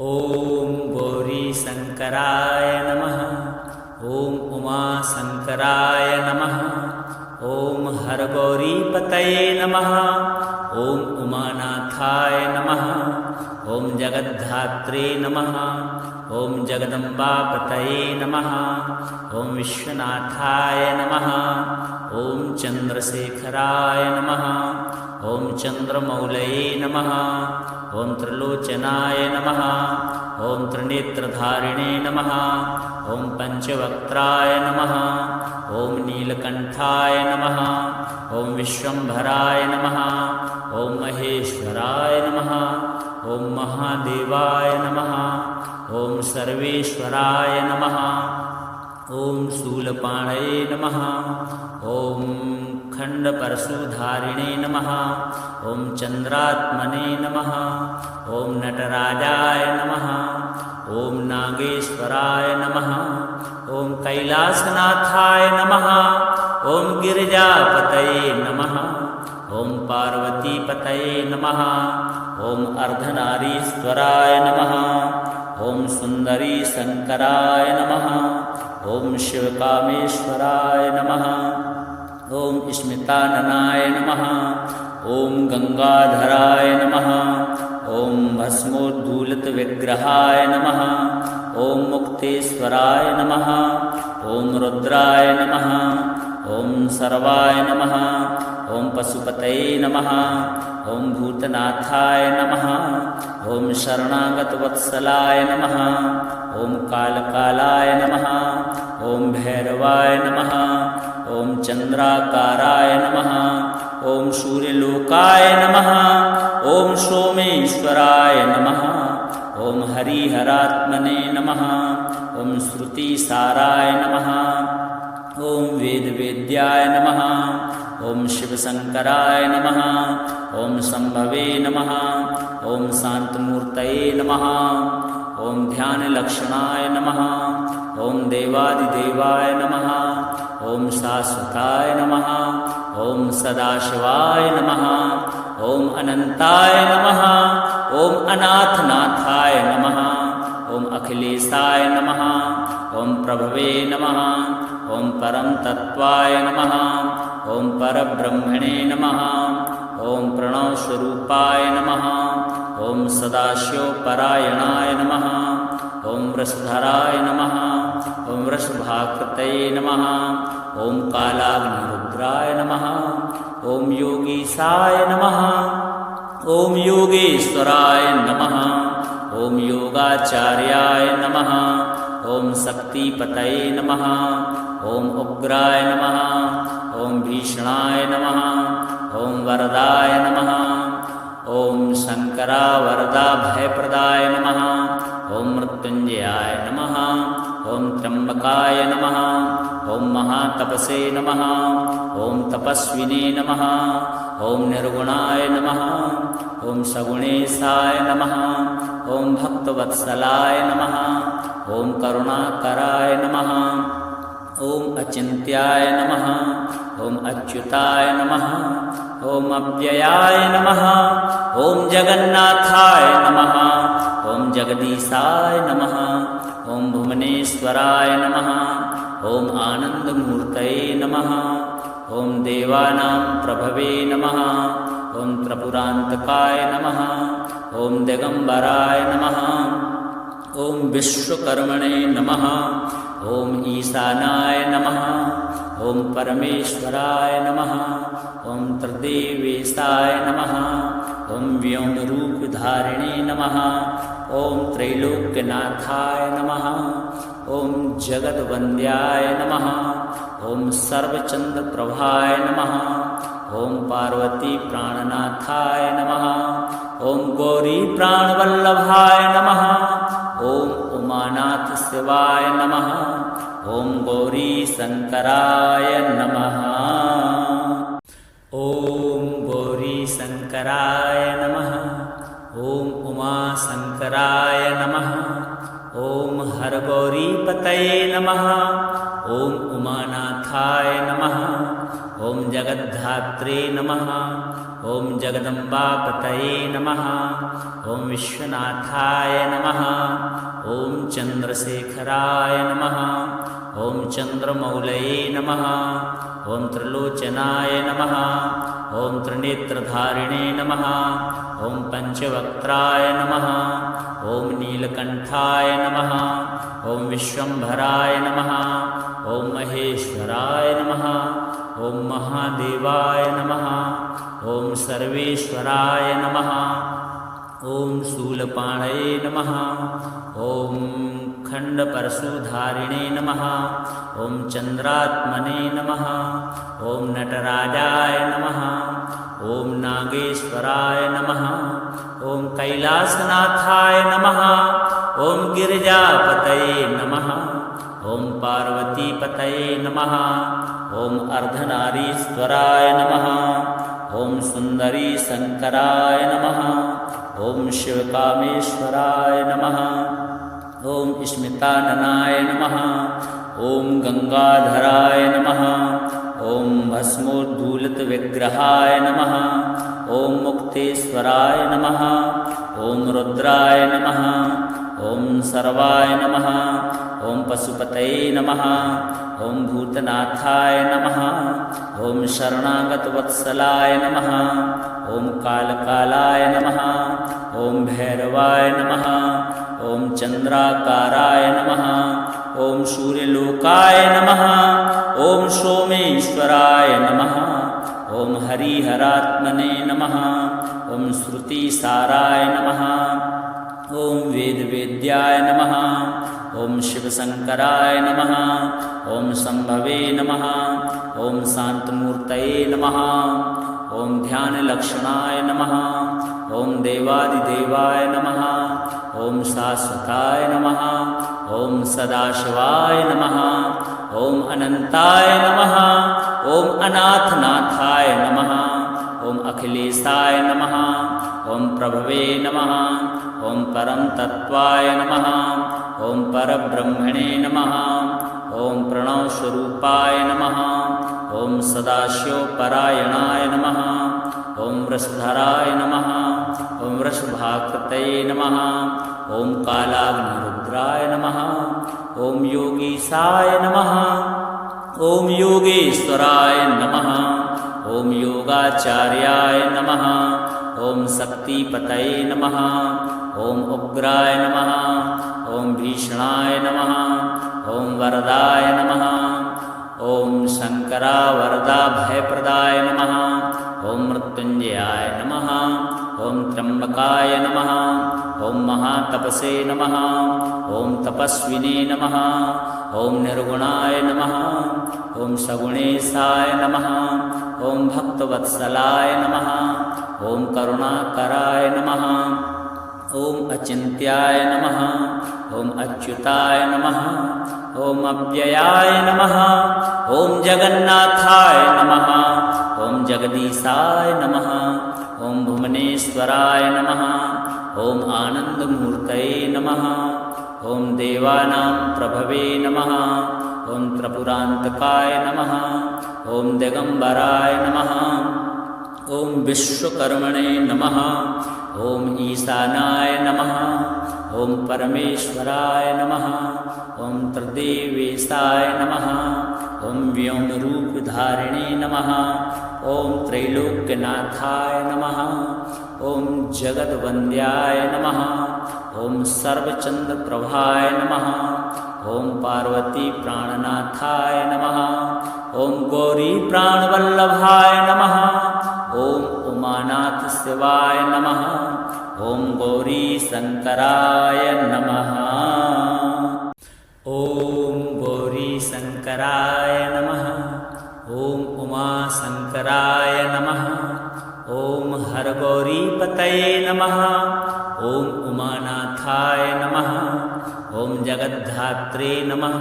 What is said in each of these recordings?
ओम गौरी शंकराय नमः। ओम उमा शंकराय नमः। ओम हरगौरी पतये नमः। ओम उमानाथाय नमः। ओम जगद्धात्रे नमः। ओम जगदम्बा पतये नमः। ओम विश्वनाथाय नमः। ओम चंद्रशेखराय नमः। ओम चंद्रमौलये नमः। ओम त्रिलोचनाय नमः। ओम त्रिनेत्रधारिणे नमः। ओम पंचवक्त्राय नमः। ओम नीलकंठाय नमः। ओम विश्वंभराय नमः। ओम महेश्वराय नमः। ओम महादेवाय नमः। ओम सर्वेश्वराय नमः। ओम शूलपाणये नमः। ओम खंडपरशुधारिणे नमः। ओम चंद्रात्मने नमः। ओम नटराजाय नमः। ओम नागेश्वराय नमः। ओम कैलासनाथाय नमः। ओम गिरिजापतये नमः। ओम पार्वतीपतये नमः। ओम अर्धनारीश्वराय नमः। ओम सुंदरी शंकराय नमः। ओम शिवकामेश्वराय नमः। ओम स्मिताननाय नमः। ओम गंगाधराय नमः। ओम भस्मोद्धूलितविग्रहाय नमः। ओम मुक्तेश्वराय नमः। ओम रुद्राय नमः। ओम सर्वाय नमः। ओम पशुपतये नमः। ओम भूतनाथाय नमः। ओम शरणागतवत्सलाय नमः। ओम कालकालाय नमः। ओम भैरवाय नमः। ओम चंद्राकाराय नमः। ओम सूर्यलोकाय नमः। ओम सोमेश्वराय नमः। ओम हरिहरात्मने नमः। ओम श्रुतिसाराय नमः। ओम वेदवेद्याय नमः। ओम शिवशंकराय नमः। ओम संभवे नमः। ओम शांतमूर्तये नमः। ओम ध्यानलक्षणाय नमः। ओम देवादिदेवाय नमः। ओम शाश्वताय नमः। ओम सदाशिवाय नमः। ओम अनंताय नमः। ओम अनाथनाथाय नमः। ओम अखिलेशाय नमः। ओम प्रभवे नमः। ओम परम तत्वाय नमः। ओम परब्रह्मणे नमः। ओम प्रणवस्वरूपाय नमः। ओम सदाशिवपरायणाय नमः। ओम वृषधराय नमः। ओम वृषभाकृतये नमः। ओम कालाग्निरुद्राय नमः। ओम योगीशाय नमः। ओम योगेश्वराय नमः। ओम योगाचार्याय नमः। ओम शक्तिपतये नमः। ओम उग्राय नमः। ओम भीषणाय नमः। ओम वरदाय नमः। ओम शंकरा वरदा भयप्रदाय नमः। ओम मृत्युंजयाय नमः। ओम त्र्यंबकाय नमः। ओम महातपसे नमः। ओम तपस्विने नमः। ओम निर्गुणाय नमः। ओम सगुणेशाय नमः। ओम भक्तवत्सलाय नमः। ओम करुणाकराय नमः। ओम अचिन्त्याय नमः। ओम अच्युताय नमः। ओम अव्ययाय नमः। ओम जगन्नाथाय नमः। ओम जगदीशाय नमः। ओम भुवनेश्वराय नमः। ओम आनंदमूर्तये नमः। ओम देवानां प्रभवे नमः। ओम त्रिपुरान्तकाय नमः। ओम दिगंबराय नमः। ओम विश्वकर्मणे नमः। ओम ईशानाय नमः। ओम परमेश्वराय नमः। ओम त्रिदेवेशाय नमः। ओम व्योमरूपधारिणे नमः। ओम त्रैलोक्यनाथाय नमः। ओम जगद्वन्द्याय नमः। ओम सर्वचंद्रप्रभाय नमः। ओम पार्वती प्राणनाथाय नमः। ओम गौरी प्राणवल्लभाय नमः। ओम उमानाथ शिवाय नमः। ओम गौरी शंकराय नमः। ओम गौरी शंकराय नमः। ओम उमा शंकराय नमः। ओम हरगौरी पतये नमः। ओम उमानाथाय नमः। ॐ जगद्धात्रे नमः। ॐ जगदम्बापतये नमः। ॐ विश्वनाथाय नमः। ॐ चन्द्रशेखराय नमः। ॐ चन्द्रमौलये नमः। ॐ त्रिलोचनाय नमः। ॐ त्रिनेत्रधारिणे नमः। ॐ पञ्चवक्त्राय नमः। ॐ नीलकण्ठाय नमः। ॐ विश्वम्भराय नमः। ॐ महेश्वराय नमः। ॐ महादेवाय नमः। ॐ सर्वेश्वराय नमः। ॐ शूलपाणये नमः। ॐ खण्डपरशुधारिणे नमः। ॐ चन्द्रात्मने नमः। ॐ नटराजाय नमः। ॐ नागेश्वराय नमः। ॐ कैलासनाथाय नमः। ॐ गिरिजापतये नमः। ॐ पार्वतीपतये नमः। ॐ अर्धनारीश्वराय नमः। ॐ सुन्दरी शङ्कराय नमः। ॐ शिवकामेश्वराय नमः। ॐ स्मिताननाय नमः। ॐ गङ्गाधराय नमः। ॐ भस्मोद्धूलितविग्रहाय नमः। ॐ मुक्तेश्वराय नमः। ॐ रुद्राय नमः। ॐ सर्वाय नमः। ॐ पशुपतये नमः। ॐ भूतनाथाय नमः। ॐ शरणागतवत्सलाय नमः। ॐ कालकालाय नमः। ॐ भैरवाय नमः। ॐ चन्द्राकाराय नमः। ॐ सूर्यलोकाय नमः। ॐ सोमेश्वराय नमः। ॐ हरिहरात्मने नमः। ॐ श्रुतिसाराय नमः। ॐ वेदवेद्याय नमः। ॐ शिवशङ्कराय नमः। ॐ शम्भवे नमः। ॐ शान्तमूर्तये नमः। ॐ ध्यानलक्षणाय नमः। ॐ देवादिदेवाय नमः। ॐ शाश्वताय नमः। ॐ सदाशिवाय नमः। ॐ अनन्ताय नमः। ॐ अनाथनाथाय नमः। ॐ अखिलेशाय नमः। ॐ प्रभवे नमः। ॐ परमतत्त्वाय नमः। ॐ परब्रह्मणे नमः। ॐ प्रणवस्वरूपाय नमः। ॐ सदाशिवपरायणाय नमः। ॐ वृषधराय नमः। ॐ वृषभाकृतये नमः। ॐ कालाग्निरुद्राय नमः। ॐ योगीशाय नमः। ॐ योगेश्वराय नमः। ॐ योगाचार्याय नमः। ॐ शक्तिपतये नमः। ॐ उग्राय नमः। ॐ भीषणाय नमः। ॐ वरदाय नमः। ॐ शङ्करावरदाभयप्रदाय नमः। ॐ मृत्युञ्जयाय नमः। ॐ त्र्यम्बकाय नमः। ॐ महातपसे नमः। ॐ तपस्विने नमः। ॐ निर्गुणाय नमः। ॐ सगुणेशाय नमः। ॐ भक्तवत्सलाय नमः। ॐ करुणाकराय नमः। ॐ अचिन्त्याय नमः। ॐ अच्युताय नमः। ॐ अव्ययाय नमः। ॐ जगन्नाथाय नमः। ॐ जगदीशाय नमः। ॐ भुवनेश्वराय नमः। ॐ आनन्दमूर्तये नमः। ॐ देवानां प्रभवे नमः। ॐ त्रिपुरान्तकाय नमः। ॐ दिगम्बराय नमः। ॐ विश्वकर्मणे नमः। ॐ ईशानाय नमः। ॐ परमेश्वराय नमः। ॐ त्रिदेवेशाय नमः। ॐ व्योमरूपधारिणे नमः। ॐ त्रैलोक्यनाथाय नमः। ॐ जगद्वन्द्याय नमः। ॐ सर्वचन्द्रप्रभाय नमः। ॐ पार्वतीप्राणनाथाय नमः। ॐ गौरीप्राणवल्लभाय नमः। ॐ उमानाथशिवाय नमः। ॐ गौरीशङ्कराय नमः। ॐ गौरीशङ्कराय नमः। ॐ उमाशङ्कराय नमः। ॐ हरगौरीपतये नमः। ॐ उमानाथाय नमः। ॐ ॐ जगद्धात्रे नमः।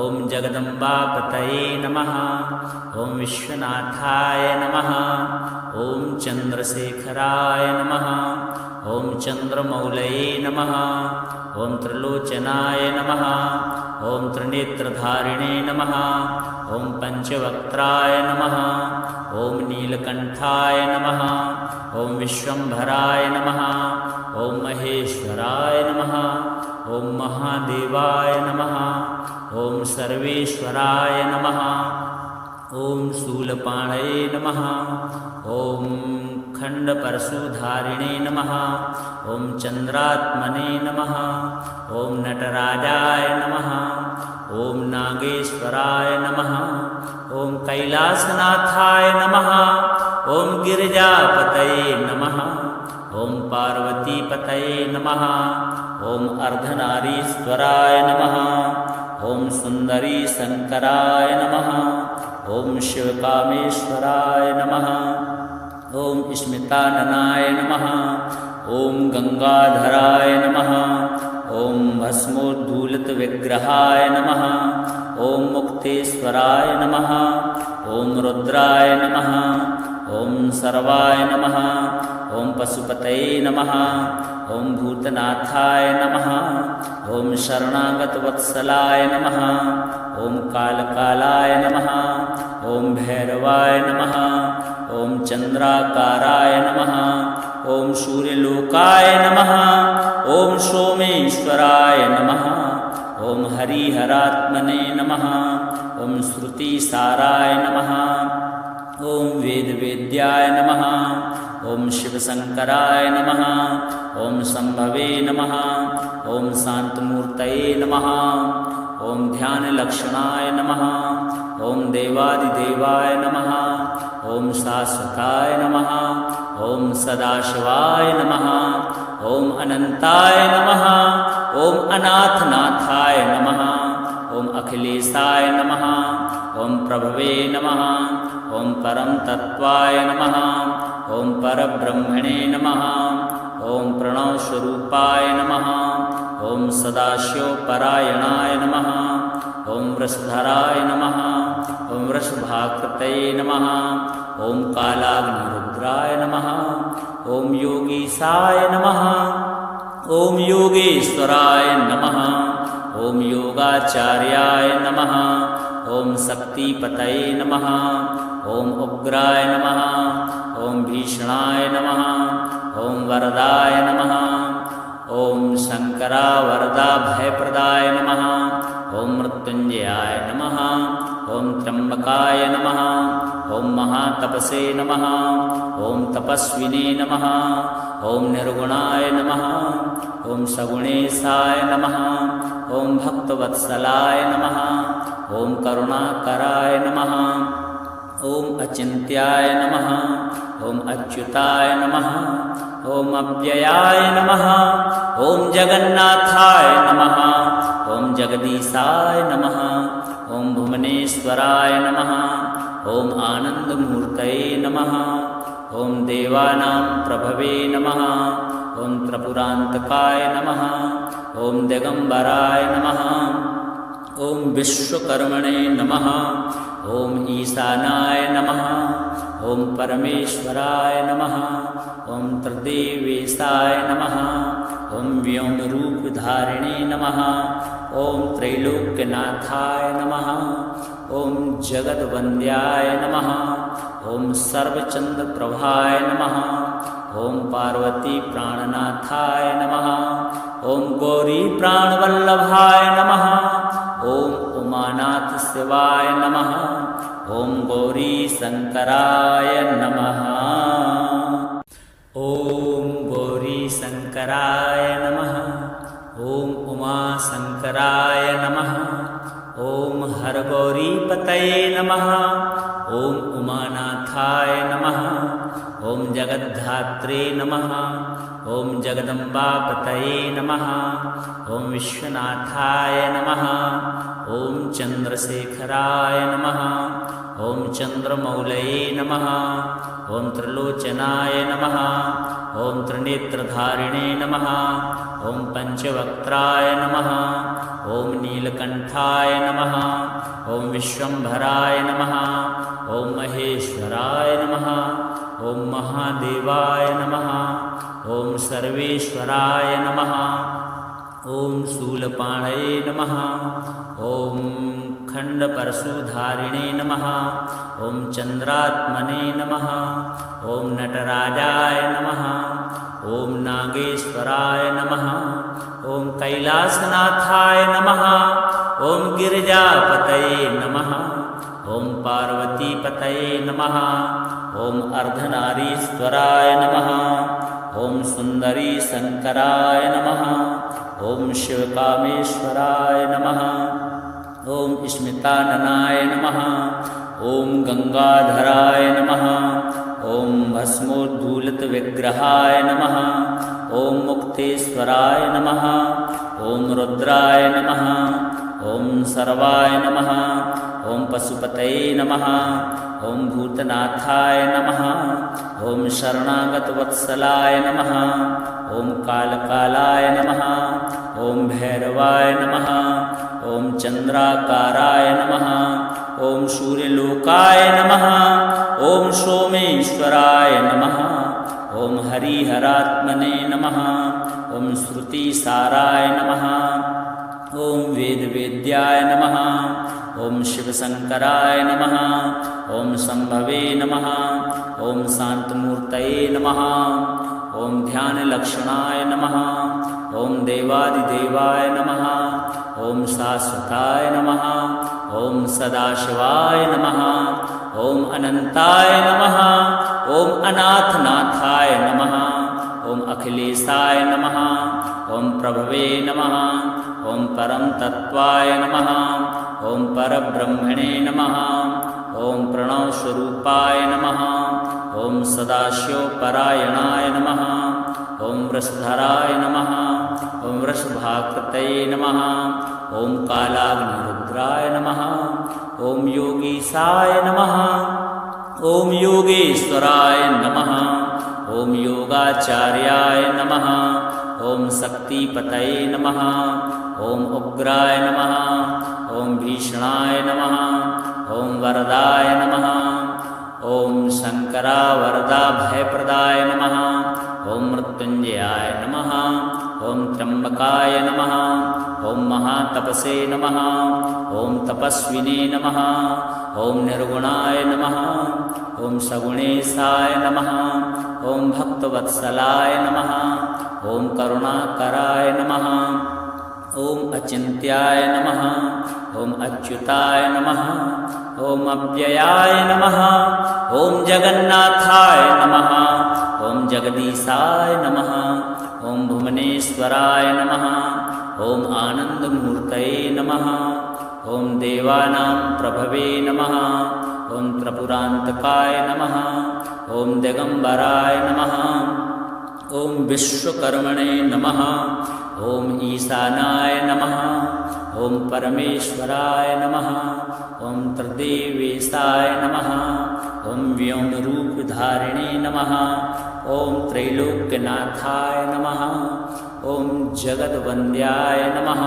ॐ जगदम्बापतये नमः। ॐ विश्वनाथाय नमः। ॐ चन्द्रशेखराय नमः। ॐ चन्द्रमौलये नमः। ॐ त्रिलोचनाय नमः। ॐ त्रिनेत्रधारिणे नमः। ॐ पञ्चवक्त्राय नमः। ॐ नीलकण्ठाय नमः। ॐ विश्वम्भराय नमः। ॐ महेश्वराय नमः। ॐ महादेवाय नमः। ॐ सर्वेश्वराय नमः। ॐ शूलपाणये नमः। ॐ खण्डपरशुधारिणे नमः। ॐ चन्द्रात्मने नमः। ॐ नटराजाय नमः। ॐ नागेश्वराय नमः। ॐ कैलासनाथाय नमः। ॐ गिरिजापतये नमः। ॐ पार्वतीपतये नमः। ॐ अर्धनारीश्वराय नमः। ॐ सुन्दरी शङ्कराय नमः। ॐ शिवकामेश्वराय नमः। ॐ स्मिताननाय नमः। ॐ गङ्गाधराय नमः। ॐ भस्मोद्धूलितविग्रहाय नमः। ॐ मुक्तेश्वराय नमः। ॐ रुद्राय नमः। ॐ सर्वाय नमः। ॐ पशुपतये नमः। ॐ भूतनाथाय नमः। ॐ शरणागतवत्सलाय नमः। ॐ कालकालाय नमः। ॐ भैरवाय नमः। ॐ चन्द्राकाराय नमः। ॐ सूर्यलोकाय नमः। ॐ सोमेश्वराय नमः। ॐ हरिहरात्मने नमः। ॐ श्रुतिसाराय नमः। ॐ वेदवेद्याय नमः। ॐ शिवशङ्कराय नमः। ॐ शम्भवे नमः। ॐ शान्तमूर्तये नमः। ॐ ध्यानलक्षणाय नमः। ॐ देवादिदेवाय नमः। ॐ शाश्वताय नमः। ॐ सदाशिवाय नमः। ॐ अनन्ताय नमः। ॐ अनाथनाथाय नमः। ॐ अखिलेशाय नमः। ॐ प्रभवे नमः। ॐ परम तत्त्वाय नमः। ॐ परब्रह्मणे नमः। ॐ प्रणवस्वरूपाय नमः। ॐ सदाशिवपरायणाय नमः। ॐ वृषधराय नमः। ॐ वृषभाकृतये नमः। ॐ कालाग्निरुद्राय नमः। ॐ योगीशाय नमः। ॐ योगेश्वराय नमः। ॐ योगाचार्याय नमः। ॐ शक्तिपतये नमः। ॐ उग्राय नमः। ॐ भीषणाय नमः। ॐ वरदाय नमः। ॐ शङ्करावरदा भयप्रदाय नमः। ॐ मृत्युञ्जयाय नमः। ॐ त्र्यम्बकाय नमः। ॐ महातपसे नमः। ॐ तपस्विने नमः। ॐ निर्गुणाय नमः। ॐ सगुणेशाय नमः। ॐ भक्तवत्सलाय नमः। ॐ करुणाकराय नमः। ॐ अचिन्त्याय नमः। ॐ अच्युताय नमः। ॐ अव्ययाय नमः। ॐ जगन्नाथाय नमः। ॐ जगदीशाय नमः। ॐ भुवनेश्वराय नमः। ॐ आनन्दमूर्तये नमः। ॐ देवानां प्रभवे नमः। ॐ त्रिपुरान्तकाय नमः। ॐ दिगम्बराय नमः। ॐ विश्वकर्मणे नमः। ॐ ईशानाय नमः। ॐ परमेश्वराय नमः। ॐ त्रिदेवेशाय नमः। ॐ व्योमरूपधारिणे नमः। ॐ त्रैलोक्यनाथाय नमः। ॐ जगद्वन्द्याय नमः। ॐ सर्वचन्द्रप्रभाय नमः। ॐ पार्वतीप्राणनाथाय नमः। ॐ गौरीप्राणवल्लभाय नमः। ॐ उमानाथशिवाय नमः। ॐ गौरीशङ्कराय नमः। ॐ गौरीशङ्कराय नमः। ॐ उमाशङ्कराय नमः। ॐ हरगौरीपतये नमः। ॐ उमानाथाय नमः। ॐ जगद्धात्रे नमः ॐ जगदम्बापतये नमः ॐ विश्वनाथाय नमः ॐ चन्द्रशेखराय नमः ॐ चन्द्रमौलये नमः ॐ त्रिलोचनाय नमः ॐ त्रिनेत्रधारिणे नमः ॐ पञ्चवक्त्राय नमः ॐ नीलकण्ठाय नमः ॐ विश्वम्भराय नमः ॐ महेश्वराय नमः ॐ महादेवाय नमः ॐ सर्वेश्वराय नमः ॐ शूलपाणये नमः ॐ खण्डपरशुधारिणे नमः ॐ चन्द्रात्मने नमः ॐ नटराजाय नमः ॐ नागेश्वराय नमः ॐ कैलासनाथाय नमः ॐ गिरिजापतये नमः ॐ पार्वतीपतये नमः ॐ अर्धनारीश्वराय नमः ॐ सुन्दरी शङ्कराय नमः ॐ शिवकामेश्वराय नमः ॐ स्मिताननाय नमः ॐ गङ्गाधराय नमः ॐ भस्मोद्धूलितविग्रहाय नमः ॐ मुक्तेश्वराय नमः ॐ रुद्राय नमः ॐ सर्वाय नमः ॐ पशुपतये नमः ॐ भूतनाथाय नमः ॐ शरणागतवत्सलाय नमः ॐ कालकालाय नमः ॐ भैरवाय नमः ॐ चन्द्राकाराय नमः ॐ सूर्यलोकाय नमः ॐ सोमेश्वराय नमः ॐ हरिहरात्मने नमः ॐ श्रुतिसाराय नमः ॐ वेदवेद्याय नमः ॐ शिवशङ्कराय नमः ॐ शम्भवे नमः ॐ शान्तमूर्तये नमः ॐ ध्यानलक्षणाय नमः ॐ देवादिदेवाय नमः ॐ शाश्वताय नमः ॐ सदाशिवाय नमः ॐ अनन्ताय नमः ॐ अनाथनाथाय नमः ॐ अखिलेशाय नमः ॐ प्रभवे नमः ॐ परमतत्त्वाय नमः ॐ परब्रह्मणे नमः ॐ प्रणवस्वरूपाय नमः ॐ सदाशिवपरायणाय नमः ॐ वृषधराय नमः ॐ वृषभाकृतये नमः ॐ कालाग्निरुद्राय नमः ॐ योगीशाय नमः ॐ योगेश्वराय नमः ॐ योगाचार्याय नमः ॐ शक्तिपतये नमः ॐ उग्राय नमः ॐ भीषणाय नमः ॐ वरदाय नमः ॐ शङ्करावरदा भयप्रदाय नमः ॐ मृत्युञ्जयाय नमः ॐ त्र्यम्बकाय नमः ॐ महातपसे नमः ॐ तपस्विने नमः ॐ निर्गुणाय नमः ॐ सगुणेशाय नमः ॐ भक्तवत्सलाय नमः ॐ करुणाकराय नमः ॐ अचिन्त्याय नमः ॐ अच्युताय नमः ॐ अव्ययाय नमः ॐ जगन्नाथाय नमः ॐ जगदीशाय नमः ॐ भुवनेश्वराय नमः ॐ आनन्दमूर्तये नमः ॐ देवानां प्रभवे नमः ॐ त्रिपुरान्तकाय नमः ॐ दिगम्बराय नमः ॐ विश्वकर्मणे नमः ॐ ईशानाय नमः ॐ परमेश्वराय नमः ॐ त्रिदेवेशाय नमः ॐ व्योमरूपधारिणे नमः ॐ त्रैलोक्यनाथाय नमः ॐ जगद्वन्द्याय नमः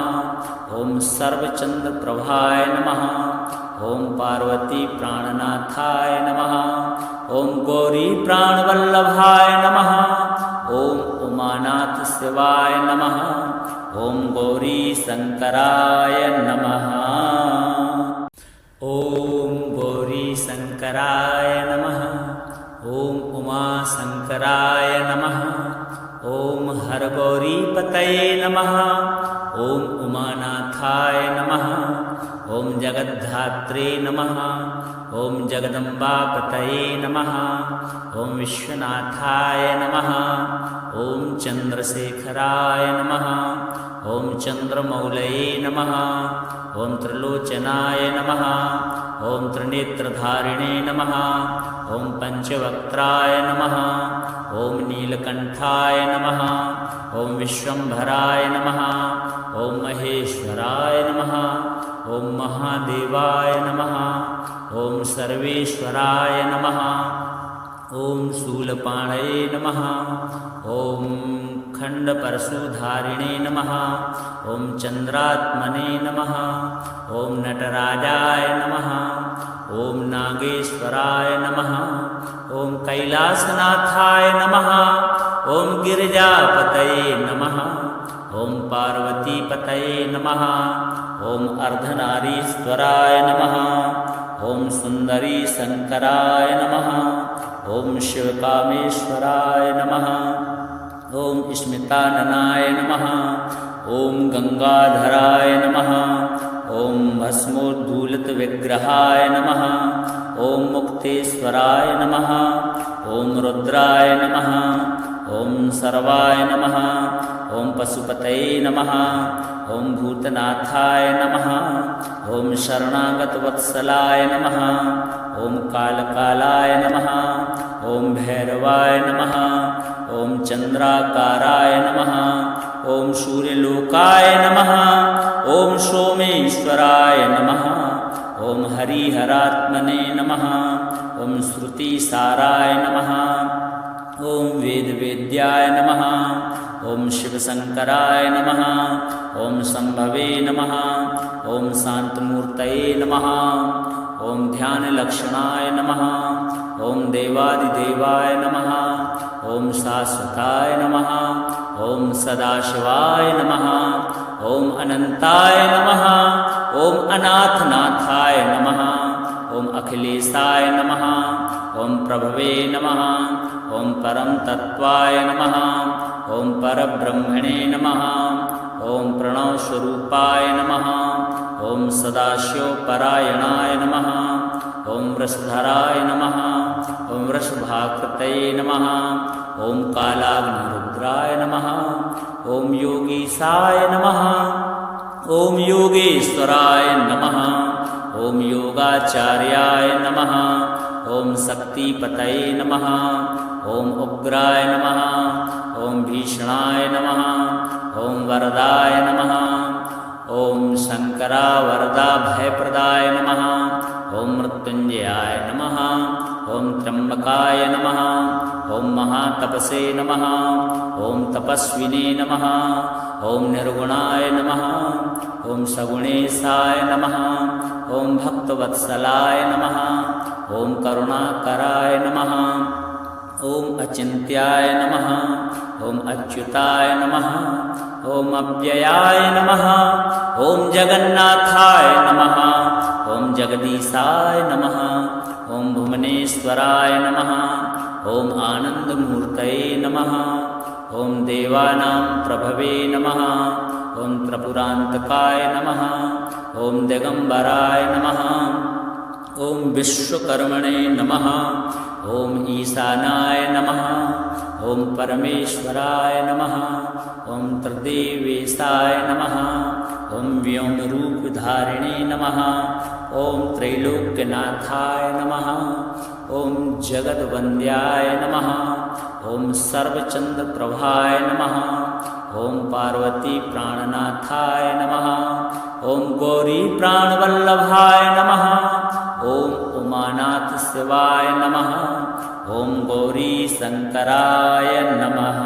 ॐ सर्वचन्द्रप्रभाय नमः ॐ पार्वतीप्राणनाथाय नमः ॐ गौरीप्राणवल्लभाय नमः ॐ उमानाथशिवाय नमः ॐ गौरीशङ्कराय नमः ॐ गौरीशङ्कराय नमः ॐ उमाशङ्कराय नमः ॐ हरगौरीपतये नमः ॐ उमानाथाय नमः ॐ जगद्धात्रे नमः। ॐ जगदम्बापतये नमः। ॐ विश्वनाथाय नमः। ॐ चन्द्रशेखराय नमः। ॐ चन्द्रमौलये नमः। ॐ त्रिलोचनाय नमः। ॐ त्रिनेत्रधारिणे नमः। ॐ पञ्चवक्त्राय नमः। ॐ नीलकण्ठाय नमः। ॐ विश्वम्भराय नमः। ॐ महेश्वराय नमः। ॐ महादेवाय नमः। ॐ सर्वेश्वराय नमः। ॐ शूलपाणये नमः। ॐ खण्डपरशुधारिणे नमः। ॐ चन्द्रात्मने नमः। ॐ नटराजाय नमः। ॐ नागेश्वराय नमः। ॐ कैलासनाथाय नमः। ॐ गिरिजापतये नमः। ॐ पार्वतीपतये नमः। ॐ अर्धनारीश्वराय नमः। ॐ सुन्दरी शङ्कराय नमः। ॐ शिवकामेश्वराय नमः। ॐ स्मिताननाय नमः। ॐ गङ्गाधराय नमः। ॐ भस्मोद्धूलितविग्रहाय नमः। ॐ मुक्तेश्वराय नमः। ॐ रुद्राय नमः। ॐ सर्वाय नमः। ॐ पशुपतये नमः। ॐ भूतनाथाय नमः। ॐ शरणागतवत्सलाय नमः। ॐ कालकालाय नमः। ॐ भैरवाय नमः। ॐ चन्द्राकाराय नमः। ॐ सूर्यलोकाय नमः। ॐ सोमेश्वराय नमः। ॐ हरिहरात्मने नमः। ॐ श्रुतिसाराय नमः। ॐ वेदवेद्याय नमः। ॐ शिवशङ्कराय नमः। ॐ शम्भवे नमः। ॐ शान्तमूर्तये नमः। ॐ ध्यानलक्षणाय नमः। ॐ देवादिदेवाय नमः। ॐ शाश्वताय नमः। ॐ सदाशिवाय नमः। ॐ अनन्ताय नमः। ॐ अनाथनाथाय नमः। ॐ अखिलेशाय नमः। ॐ प्रभवे नमः। ॐ परमतत्त्वाय नमः। ॐ परब्रह्मणे नमः। ॐ प्रणवस्वरूपाय नमः। ॐ सदाशिवपरायणाय नमः। ॐ वृषधराय नमः। ॐ वृषभाकृतये नमः। ॐ कालाग्निरुद्राय नमः। ॐ योगीशाय नमः। ॐ योगेश्वराय नमः। ॐ योगाचार्याय नमः। ॐ शक्तिपतये नमः। ॐ उग्राय नमः। ॐ भीषणाय नमः। ॐ वरदाय नमः। ॐ शङ्करावरदाभयप्रदाय नमः। ॐ मृत्युञ्जयाय नमः। ॐ त्र्यम्बकाय नमः। ॐ महातपसे नमः। ॐ तपस्विने नमः। ॐ निर्गुणाय नमः। ॐ सगुणेशाय नमः। ॐ भक्तवत्सलाय नमः। ॐ करुणाकराय नमः। ॐ अचिन्त्याय नमः। ॐ अच्युताय नमः। ॐ अव्ययाय नमः। ॐ जगन्नाथाय नमः। ॐ जगदीशाय नमः। ॐ भुवनेश्वराय नमः। ॐ आनन्दमूर्तये नमः। ॐ देवानां प्रभवे नमः। ॐ त्रिपुरान्तकाय नमः। ॐ दिगम्बराय नमः। ॐ विश्वकर्मणे नमः। ॐ ईशानाय नमः। ॐ परमेश्वराय नमः। ॐ त्रिदेवेशाय नमः। ॐ व्योमरूपधारिणे नमः। ॐ त्रैलोक्यनाथाय नमः। ॐ जगद्वन्द्याय नमः। ॐ सर्वचन्द्रप्रभाय नमः। ॐ पार्वतीप्राणनाथाय नमः। ॐ गौरीप्राणवल्लभाय नमः। ॐ उमानाथशिवाय नमः। ॐ गौरीशङ्कराय नमः।